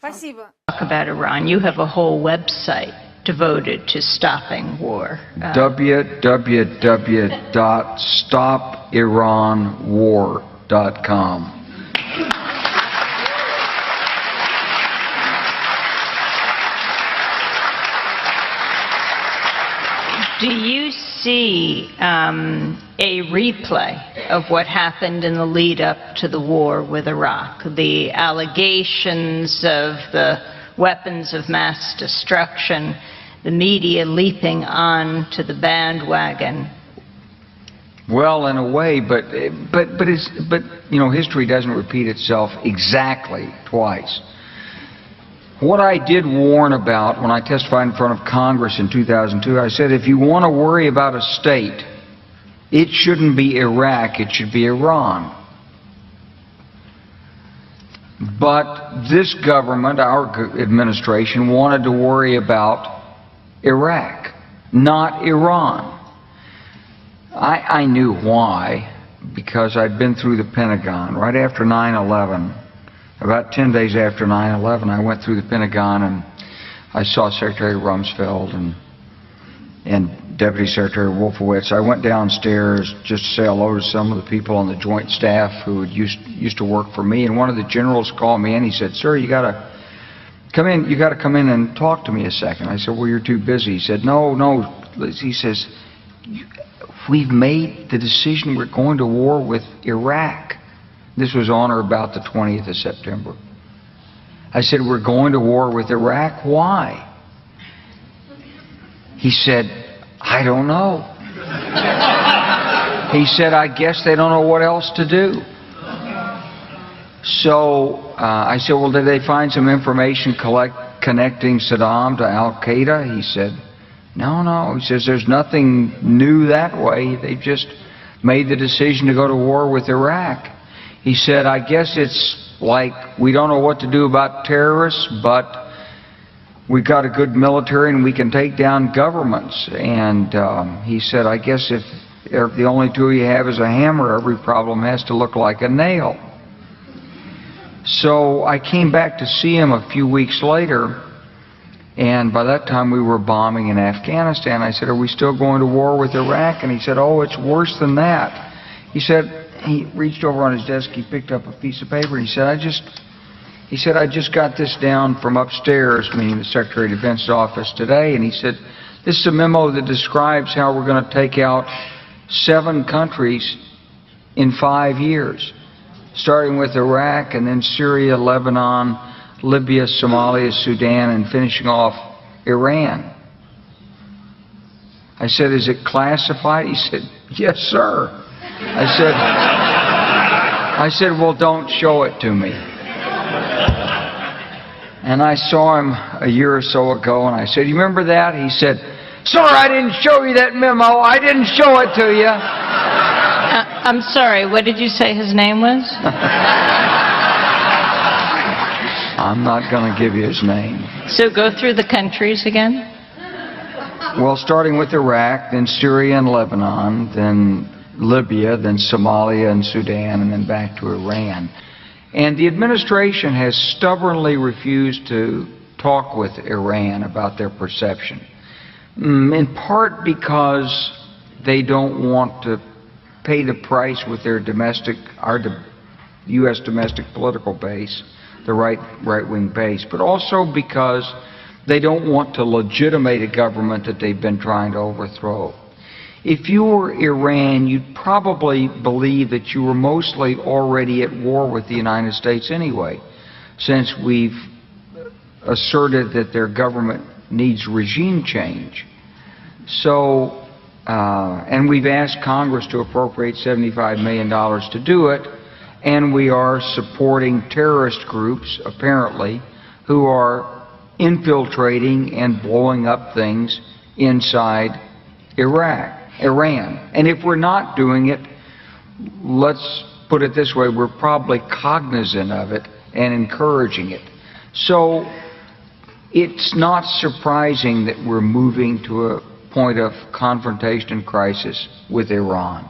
Спасибо. Talk about Iran. You have a whole website devoted to stopping war. www.stopiranwar.com. Do you see a replay of what happened in the lead up to the war with Iraq? The allegations of the weapons of mass destruction, the media leaping on to the bandwagon? Well, in a way, but you know, history doesn't repeat itself exactly twice. What I did warn about when I testified in front of Congress in 2002, I said, if you want to worry about a state, it shouldn't be Iraq, it should be Iran. But this government, our administration, wanted to worry about Iraq, not Iran. I knew why, because I'd been through the Pentagon right after 9/11. About 10 days after 9/11, I went through the Pentagon and I saw Secretary Rumsfeld and Deputy Secretary Wolfowitz. I went downstairs just to say hello to some of the people on the Joint Staff who used to work for me, and one of the generals called me and he said, "Sir, you got to come in. You got to come in and talk to me a second." I said, "Well, you're too busy." He said, "No." He says, "We've made the decision. We're going to war with Iraq." This was on or about the 20th of September. I said, "We're going to war with Iraq. Why?" He said, "I don't know." He said, "I guess they don't know what else to do." So I said, "Well, did they find some information connecting Saddam to Al-Qaeda?" He said, No. He says, "There's nothing new that way. They've just made the decision to go to war with Iraq." He said, "I guess it's like we don't know what to do about terrorists, but we've got a good military and we can take down governments." And he said, "I guess if the only tool you have is a hammer, every problem has to look like a nail." So I came back to see him a few weeks later, and by that time we were bombing in Afghanistan. I said, "Are we still going to war with Iraq?" And he said, "Oh, it's worse than that." He said, he reached over on his desk, he picked up a piece of paper, and he said, I just got this down from upstairs," meaning the Secretary of Defense's office today, and he said, "This is a memo that describes how we're going to take out 7 countries in 5 years, starting with Iraq and then Syria, Lebanon, Libya, Somalia, Sudan, and finishing off Iran." I said, "Is it classified?" He said, "Yes, sir." I said, "Well, don't show it to me." And I saw him a year or so ago, and I said, "You remember that?" He said, "Sir, I didn't show you that memo. I didn't show it to you." I'm sorry, what did you say his name was? I'm not going to give you his name. So go through the countries again. Well, starting with Iraq, then Syria and Lebanon, then Libya, then Somalia and Sudan, and then back to Iran. And the administration has stubbornly refused to talk with Iran about their perception, in part because they don't want to pay the price with their our U.S. domestic political base, the right-wing base, but also because they don't want to legitimate a government that they've been trying to overthrow. If you were Iran, you'd probably believe that you were mostly already at war with the United States anyway, since we've asserted that their government needs regime change. So, and we've asked Congress to appropriate $75 million to do it, and we are supporting terrorist groups, apparently, who are infiltrating and blowing up things inside Iran. And if we're not doing it, let's put it this way, we're probably cognizant of it and encouraging it. So it's not surprising that we're moving to a point of confrontation and crisis with Iran.